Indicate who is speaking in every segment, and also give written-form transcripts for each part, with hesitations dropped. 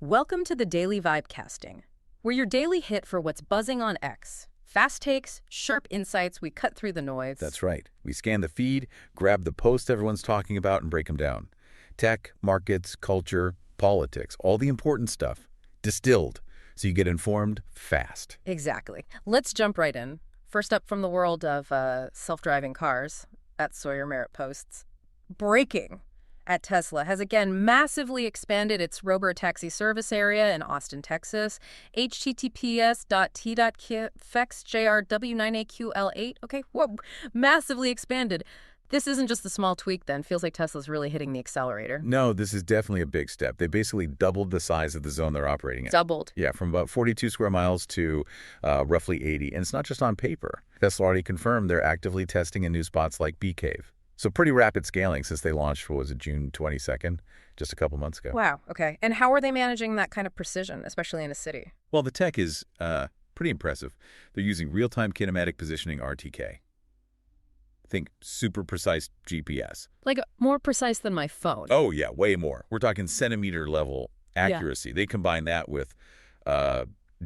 Speaker 1: Welcome to the Daily Vibecasting. We're your daily hit for what's buzzing on X. Fast takes, sharp insights, we cut through the noise.
Speaker 2: That's right. We scan the feed, grab the posts everyone's talking about, and break them down. Tech, markets, culture, politics, all the important stuff, distilled, so you get informed fast.
Speaker 1: Exactly. Let's jump right in. First up from the world of self-driving cars, at Sawyer Merritt posts. Braking at Tesla has again massively expanded its Robotaxi service area in Austin, Texas. https://t.kfxjrw9aql8. Okay, whoa, massively expanded. This isn't just a small tweak then. Feels like Tesla's really hitting the accelerator.
Speaker 2: No, this is definitely a big step. They basically doubled the size of the zone they're operating in.
Speaker 1: Doubled.
Speaker 2: Yeah, from about 42 square miles to roughly 80. And it's not just on paper. Tesla already confirmed they're actively testing in new spots like Bee Cave. So pretty rapid scaling since they launched, what was it, June 22nd, just a couple months ago.
Speaker 1: Wow, okay. And how are they managing that kind of precision, especially in a city?
Speaker 2: Well, the tech is pretty impressive. They're using real-time kinematic positioning RTK. Think super precise GPS.
Speaker 1: Like more precise than my phone.
Speaker 2: Oh, yeah, way more. We're talking centimeter level accuracy. Yeah. They combine that with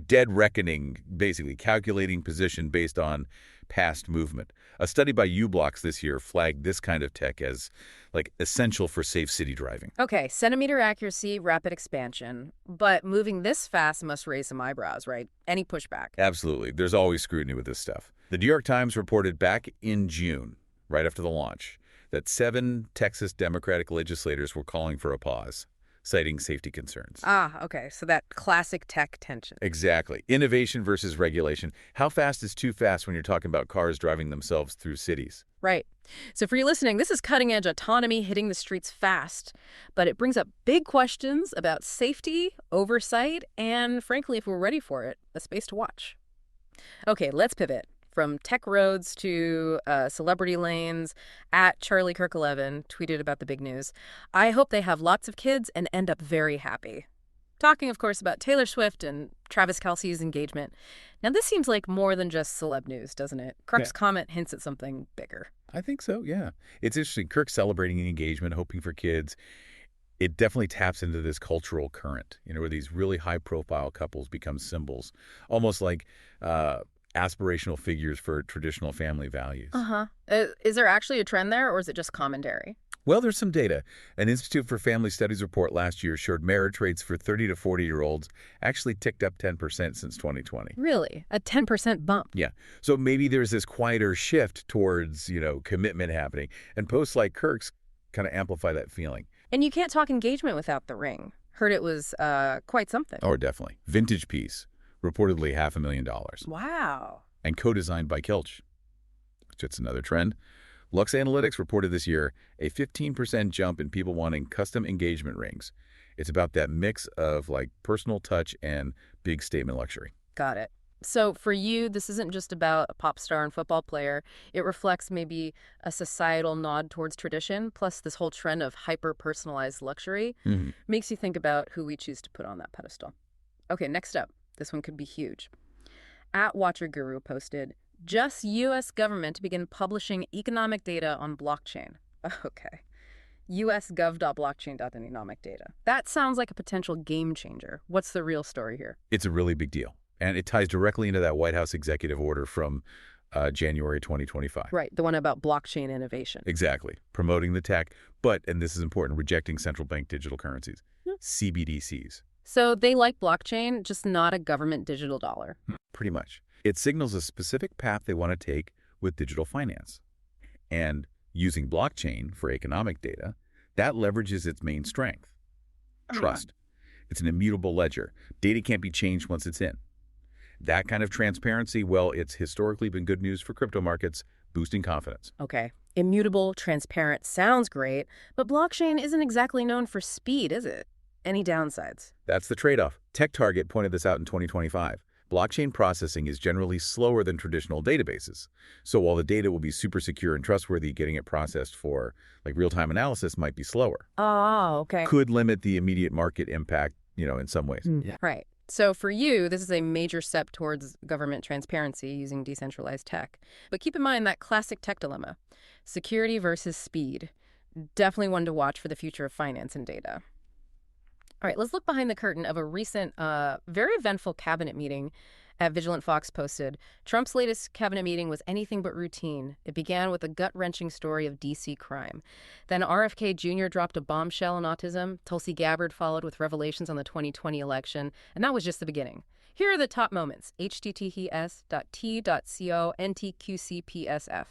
Speaker 2: dead reckoning, basically calculating position based on past movement. A study by uBlocks this year flagged this kind of tech as like essential for safe city driving.
Speaker 1: Okay, centimeter accuracy, rapid expansion, but moving this fast must raise some eyebrows, right? Any pushback?
Speaker 2: Absolutely. There's always scrutiny with this stuff. The New York Times reported back in June, right after the launch, that 7 Texas Democratic legislators were calling for a pause, citing safety concerns.
Speaker 1: Ah, okay. So that classic tech tension.
Speaker 2: Exactly. Innovation versus regulation. How fast is too fast when you're talking about cars driving themselves through cities?
Speaker 1: Right. So for you listening, this is cutting-edge autonomy hitting the streets fast, but it brings up big questions about safety, oversight, and frankly, if we're ready for it, a space to watch. Okay, let's pivot. From tech roads to celebrity lanes, at Charlie Kirk 11 tweeted about the big news. I hope they have lots of kids and end up very happy. Talking, of course, about Taylor Swift and Travis Kelce's engagement. Now, this seems like more than just celeb news, doesn't it? Kirk's comment hints at something bigger.
Speaker 2: I think so, yeah. It's interesting. Kirk celebrating an engagement, hoping for kids. It definitely taps into this cultural current, where these really high-profile couples become symbols, almost like aspirational figures for traditional family values.
Speaker 1: Is there actually a trend there, or is it just commentary?
Speaker 2: Well, there's some data. An Institute for Family Studies report last year showed marriage rates for 30 to 40-year-olds actually ticked up 10% since 2020.
Speaker 1: Really? A 10% bump?
Speaker 2: Yeah. So maybe there's this quieter shift towards, commitment happening. And posts like Kirk's kind of amplify that feeling.
Speaker 1: And you can't talk engagement without the ring. Heard it was quite something.
Speaker 2: Oh, definitely. Vintage piece. Reportedly $500,000.
Speaker 1: Wow.
Speaker 2: And co-designed by Kilch. Just another trend. Lux Analytics reported this year a 15% jump in people wanting custom engagement rings. It's about that mix of personal touch and big statement luxury.
Speaker 1: Got it. So for you, this isn't just about a pop star and football player. It reflects maybe a societal nod towards tradition, plus this whole trend of hyper-personalized luxury. Makes you think about who we choose to put on that pedestal. Okay, next up. This one could be huge. At Watcher Guru posted, just U.S. government to begin publishing economic data on blockchain. Okay. usgov.blockchain.economic data. That sounds like a potential game changer. What's the real story here?
Speaker 2: It's a really big deal. And it ties directly into that White House executive order from January 2025.
Speaker 1: Right, the one about blockchain innovation.
Speaker 2: Exactly. Promoting the tech, but, and this is important, rejecting central bank digital currencies, CBDCs.
Speaker 1: So they like blockchain, just not a government digital dollar.
Speaker 2: Pretty much. It signals a specific path they want to take with digital finance. And using blockchain for economic data, that leverages its main strength, trust. It's an immutable ledger. Data can't be changed once it's in. That kind of transparency, well, it's historically been good news for crypto markets, boosting confidence.
Speaker 1: Okay. Immutable, transparent sounds great, but blockchain isn't exactly known for speed, is it? Any downsides?
Speaker 2: That's the trade-off. TechTarget pointed this out in 2025. Blockchain processing is generally slower than traditional databases. So while the data will be super secure and trustworthy, getting it processed for real-time analysis might be slower.
Speaker 1: Oh, okay.
Speaker 2: Could limit the immediate market impact, in some ways.
Speaker 1: Right. So for you, this is a major step towards government transparency using decentralized tech. But keep in mind that classic tech dilemma, security versus speed. Definitely one to watch for the future of finance and data. All right, let's look behind the curtain of a recent, very eventful cabinet meeting at Vigilant Fox posted. Trump's latest cabinet meeting was anything but routine. It began with a gut-wrenching story of D.C. crime. Then RFK Jr. dropped a bombshell on autism. Tulsi Gabbard followed with revelations on the 2020 election. And that was just the beginning. Here are the top moments. https://t.co/ntqcpsf.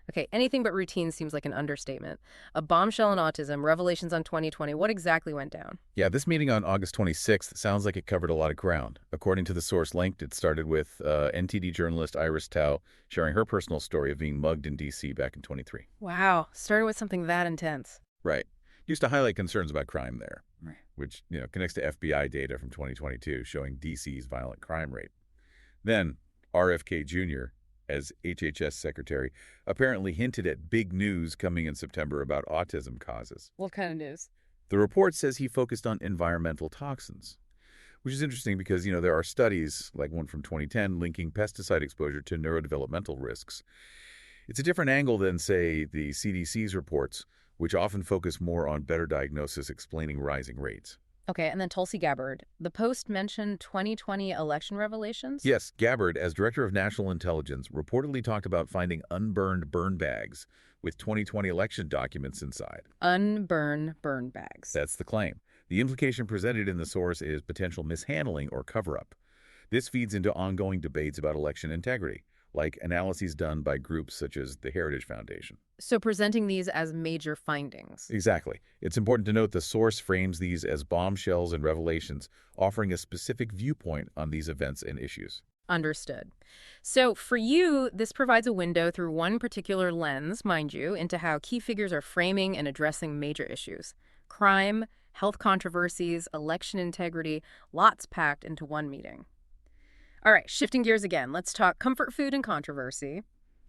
Speaker 1: Okay, anything but routine seems like an understatement. A bombshell on autism, revelations on 2020. What exactly went down?
Speaker 2: Yeah, this meeting on August 26th sounds like it covered a lot of ground. According to the source linked, it started with NTD journalist Iris Tao sharing her personal story of being mugged in D.C. back in 23.
Speaker 1: Wow, started with something that intense.
Speaker 2: Right. Used to highlight concerns about crime there, which connects to FBI data from 2022 showing D.C.'s violent crime rate. Then RFK Jr., as HHS secretary, apparently hinted at big news coming in September about autism causes.
Speaker 1: What kind of news?
Speaker 2: The report says he focused on environmental toxins, which is interesting because, there are studies, like one from 2010, linking pesticide exposure to neurodevelopmental risks. It's a different angle than, say, the CDC's reports, which often focus more on better diagnosis explaining rising rates.
Speaker 1: Okay, and then Tulsi Gabbard. The Post mentioned 2020 election revelations?
Speaker 2: Yes, Gabbard, as Director of National Intelligence, reportedly talked about finding unburned burn bags with 2020 election documents inside.
Speaker 1: Unburned burn bags.
Speaker 2: That's the claim. The implication presented in the source is potential mishandling or cover-up. This feeds into ongoing debates about election integrity, like analyses done by groups such as the Heritage Foundation.
Speaker 1: So presenting these as major findings.
Speaker 2: Exactly. It's important to note the source frames these as bombshells and revelations, offering a specific viewpoint on these events and issues.
Speaker 1: Understood. So for you, this provides a window through one particular lens, mind you, into how key figures are framing and addressing major issues. Crime, health controversies, election integrity, lots packed into one meeting. All right, shifting gears again, let's talk comfort food and controversy.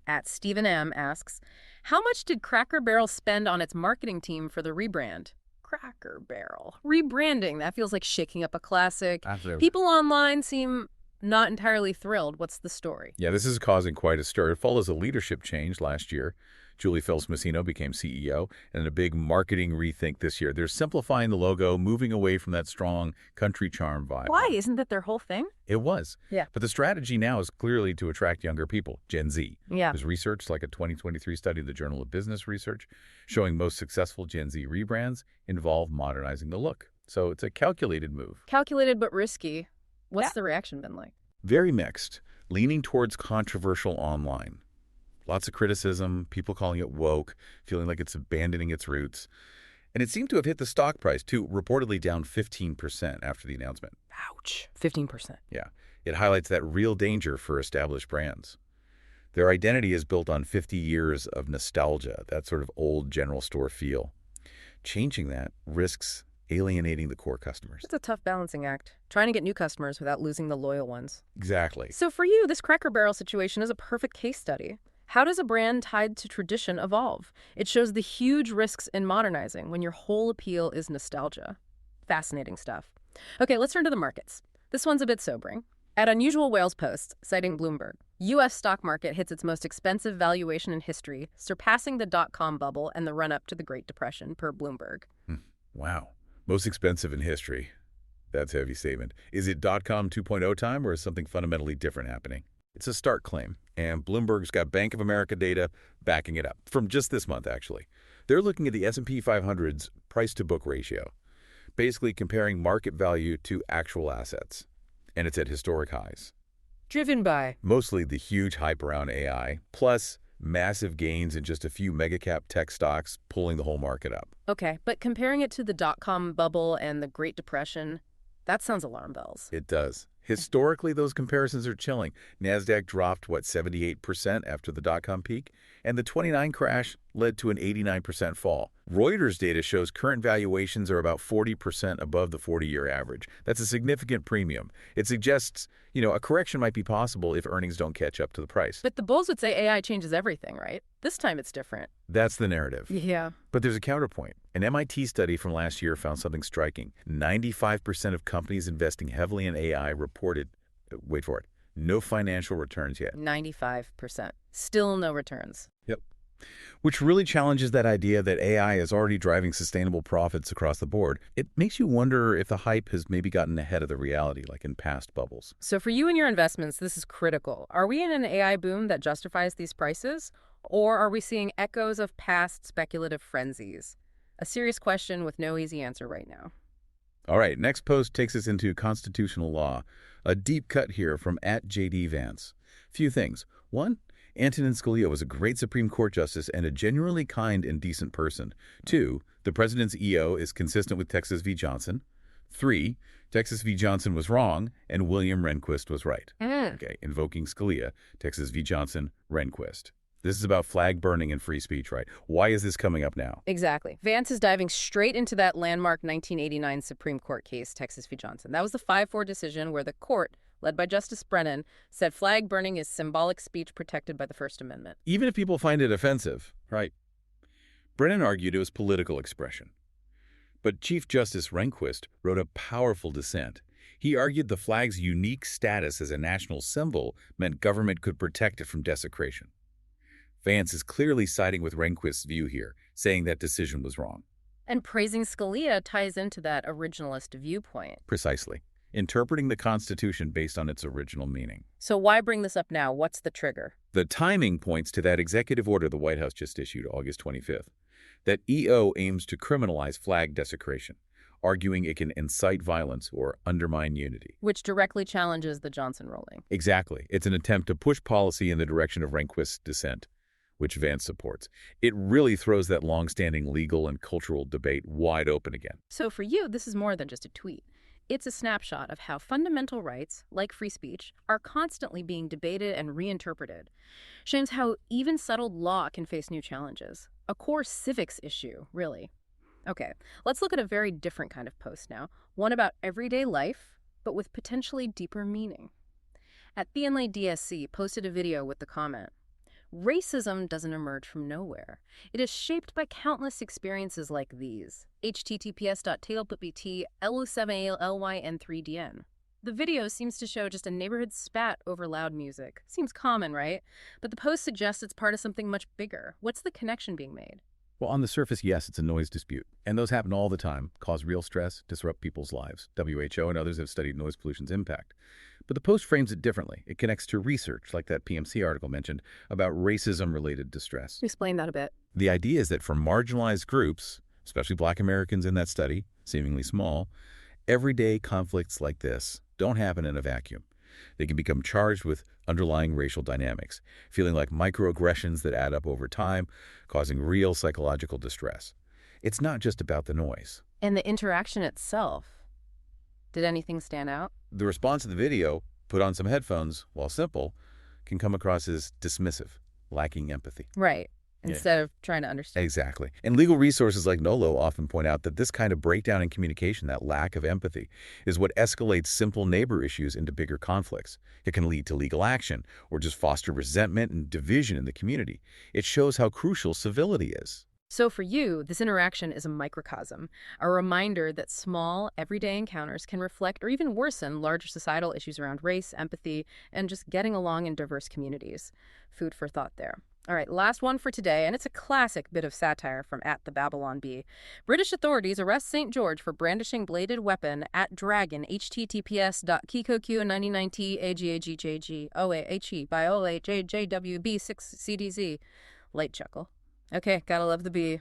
Speaker 1: At Stephen M. asks, how much did Cracker Barrel spend on its marketing team for the rebrand? Cracker Barrel. Rebranding, that feels like shaking up a classic.
Speaker 2: Absolutely.
Speaker 1: People online seem not entirely thrilled. What's the story?
Speaker 2: Yeah, this is causing quite a stir. It follows a leadership change last year. Julie Phelps-Messino became CEO, and a big marketing rethink this year. They're simplifying the logo, moving away from that strong country charm vibe.
Speaker 1: Why? Isn't that their whole thing?
Speaker 2: It was.
Speaker 1: Yeah.
Speaker 2: But the strategy now is clearly to attract younger people, Gen Z.
Speaker 1: Yeah.
Speaker 2: There's research like a 2023 study of the Journal of Business Research showing most successful Gen Z rebrands involve modernizing the look. So it's a calculated move.
Speaker 1: Calculated but risky. What's the reaction been like?
Speaker 2: Very mixed, leaning towards controversial online. Lots of criticism, people calling it woke, feeling like it's abandoning its roots. And it seemed to have hit the stock price, too, reportedly down 15% after the announcement.
Speaker 1: Ouch. 15%.
Speaker 2: Yeah. It highlights that real danger for established brands. Their identity is built on 50 years of nostalgia, that sort of old general store feel. Changing that risks alienating the core customers.
Speaker 1: It's a tough balancing act, trying to get new customers without losing the loyal ones.
Speaker 2: Exactly.
Speaker 1: So for you, this Cracker Barrel situation is a perfect case study. How does a brand tied to tradition evolve? It shows the huge risks in modernizing when your whole appeal is nostalgia. Fascinating stuff. Okay, let's turn to the markets. This one's a bit sobering. At Unusual Whales Post, citing Bloomberg, U.S. stock market hits its most expensive valuation in history, surpassing the dot-com bubble and the run-up to the Great Depression, per Bloomberg.
Speaker 2: Wow. Most expensive in history. That's a heavy statement. Is it dot-com 2.0 time, or is something fundamentally different happening? It's a start claim, and Bloomberg's got Bank of America data backing it up, from just this month, actually. They're looking at the S&P 500's price-to-book ratio, basically comparing market value to actual assets, and it's at historic highs.
Speaker 1: Driven by?
Speaker 2: Mostly the huge hype around AI, plus massive gains in just a few mega-cap tech stocks pulling the whole market up.
Speaker 1: Okay, but comparing it to the dot-com bubble and the Great Depression, that sounds alarm bells.
Speaker 2: It does. Historically, those comparisons are chilling. NASDAQ dropped, 78% after the dot-com peak, and the 29 crash led to an 89% fall. Reuters data shows current valuations are about 40% above the 40-year average. That's a significant premium. It suggests, a correction might be possible if earnings don't catch up to the price.
Speaker 1: But the bulls would say AI changes everything, right? This time it's different.
Speaker 2: That's the narrative.
Speaker 1: Yeah.
Speaker 2: But there's a counterpoint. An MIT study from last year found something striking. 95% of companies investing heavily in AI reported, wait for it, no financial returns yet.
Speaker 1: 95%. Still no returns.
Speaker 2: Yep. which really challenges that idea that AI is already driving sustainable profits across the board. It makes you wonder if the hype has maybe gotten ahead of the reality, like in past bubbles.
Speaker 1: So for you and your investments, this is critical. Are we in an AI boom that justifies these prices? Or are we seeing echoes of past speculative frenzies? A serious question with no easy answer right now.
Speaker 2: All right, next post takes us into constitutional law. A deep cut here from @JD Vance. Few things. One, Antonin Scalia was a great Supreme Court justice and a genuinely kind and decent person. 2, the president's EO is consistent with Texas v. Johnson. 3, Texas v. Johnson was wrong and William Rehnquist was right. Okay, invoking Scalia, Texas v. Johnson, Rehnquist. This is about flag burning and free speech, right? Why is this coming up now?
Speaker 1: Exactly. Vance is diving straight into that landmark 1989 Supreme Court case, Texas v. Johnson. That was the 5-4 decision where the court, led by Justice Brennan, said flag burning is symbolic speech protected by the First Amendment.
Speaker 2: Even if people find it offensive, right? Brennan argued it was political expression. But Chief Justice Rehnquist wrote a powerful dissent. He argued the flag's unique status as a national symbol meant government could protect it from desecration. Vance is clearly siding with Rehnquist's view here, saying that decision was wrong.
Speaker 1: And praising Scalia ties into that originalist viewpoint.
Speaker 2: Precisely. Interpreting the Constitution based on its original meaning.
Speaker 1: So why bring this up now? What's the trigger?
Speaker 2: The timing points to that executive order the White House just issued August 25th, that EO aims to criminalize flag desecration, arguing it can incite violence or undermine unity.
Speaker 1: Which directly challenges the Johnson ruling.
Speaker 2: Exactly. It's an attempt to push policy in the direction of Rehnquist's dissent, which Vance supports. It really throws that long-standing legal and cultural debate wide open again.
Speaker 1: So for you, this is more than just a tweet. It's a snapshot of how fundamental rights, like free speech, are constantly being debated and reinterpreted. Shows how even settled law can face new challenges. A core civics issue, really. Okay, let's look at a very different kind of post now. One about everyday life, but with potentially deeper meaning. @TheInlay DSC posted a video with the comment, "Racism doesn't emerge from nowhere. It is shaped by countless experiences like these. https://bt LO7ALYN3DN." The video seems to show just a neighborhood spat over loud music. Seems common, right? But the post suggests it's part of something much bigger. What's the connection being made?
Speaker 2: Well, on the surface, yes, it's a noise dispute. And those happen all the time, cause real stress, disrupt people's lives. WHO and others have studied noise pollution's impact. But the post frames it differently. It connects to research, like that PMC article mentioned, about racism-related distress.
Speaker 1: Explain that a bit.
Speaker 2: The idea is that for marginalized groups, especially Black Americans in that study, seemingly small, everyday conflicts like this don't happen in a vacuum. They can become charged with underlying racial dynamics, feeling like microaggressions that add up over time, causing real psychological distress. It's not just about the noise.
Speaker 1: And the interaction itself. Did anything stand out?
Speaker 2: The response to the video, put on some headphones, while simple, can come across as dismissive, lacking empathy.
Speaker 1: Right. Instead of trying to understand.
Speaker 2: Exactly. And legal resources like NOLO often point out that this kind of breakdown in communication, that lack of empathy, is what escalates simple neighbor issues into bigger conflicts. It can lead to legal action or just foster resentment and division in the community. It shows how crucial civility is.
Speaker 1: So for you, this interaction is a microcosm, a reminder that small, everyday encounters can reflect or even worsen larger societal issues around race, empathy, and just getting along in diverse communities. Food for thought there. All right, last one for today, and it's a classic bit of satire from @TheBabylonBee. British authorities arrest St. George for brandishing bladed weapon at Dragon, https://kikoq99t agagjg by OAJJWB6CDZ. Light chuckle. Okay, gotta love the bee.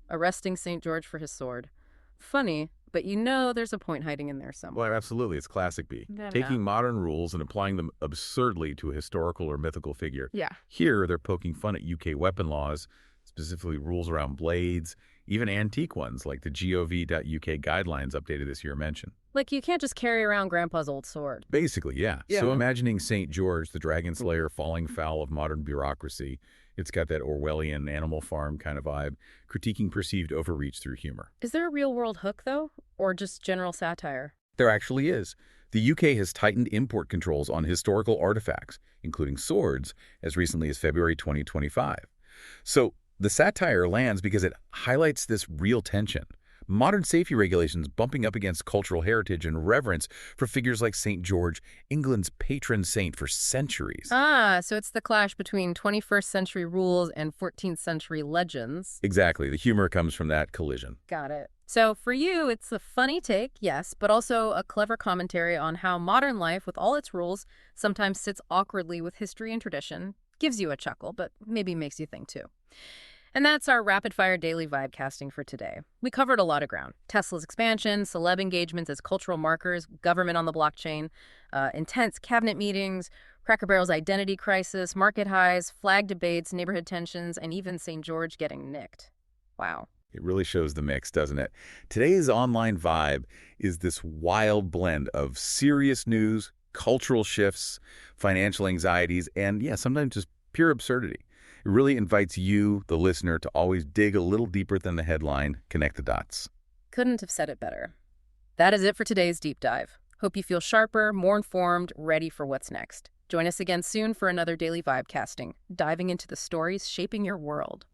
Speaker 1: Arresting St. George for his sword. Funny, but you know there's a point hiding in there somewhere.
Speaker 2: Well, absolutely. It's classic B.
Speaker 1: No.
Speaker 2: Taking modern rules and applying them absurdly to a historical or mythical figure.
Speaker 1: Yeah.
Speaker 2: Here, they're poking fun at UK weapon laws, specifically rules around blades, even antique ones like the gov.uk guidelines updated this year mention.
Speaker 1: Like you can't just carry around Grandpa's old sword.
Speaker 2: Basically, yeah. So imagining St. George, the dragon slayer, falling foul of modern bureaucracy. It's got that Orwellian Animal Farm kind of vibe, critiquing perceived overreach through humor.
Speaker 1: Is there a real-world hook, though? Or just general satire?
Speaker 2: There actually is. The UK has tightened import controls on historical artifacts, including swords, as recently as February 2025. So the satire lands because it highlights this real tension. Modern safety regulations bumping up against cultural heritage and reverence for figures like St. George, England's patron saint for centuries.
Speaker 1: Ah, so it's the clash between 21st century rules and 14th century legends.
Speaker 2: Exactly. The humor comes from that collision.
Speaker 1: Got it. So for you, it's a funny take, yes, but also a clever commentary on how modern life, with all its rules, sometimes sits awkwardly with history and tradition. Gives you a chuckle, but maybe makes you think too. And that's our rapid-fire daily vibe casting for today. We covered a lot of ground. Tesla's expansion, celeb engagements as cultural markers, government on the blockchain, intense cabinet meetings, Cracker Barrel's identity crisis, market highs, flag debates, neighborhood tensions, and even St. George getting nicked. Wow.
Speaker 2: It really shows the mix, doesn't it? Today's online vibe is this wild blend of serious news, cultural shifts, financial anxieties, and yeah, sometimes just pure absurdity. It really invites you, the listener, to always dig a little deeper than the headline, connect the dots.
Speaker 1: Couldn't have said it better. That is it for today's deep dive. Hope you feel sharper, more informed, ready for what's next. Join us again soon for another daily vibe casting, diving into the stories shaping your world.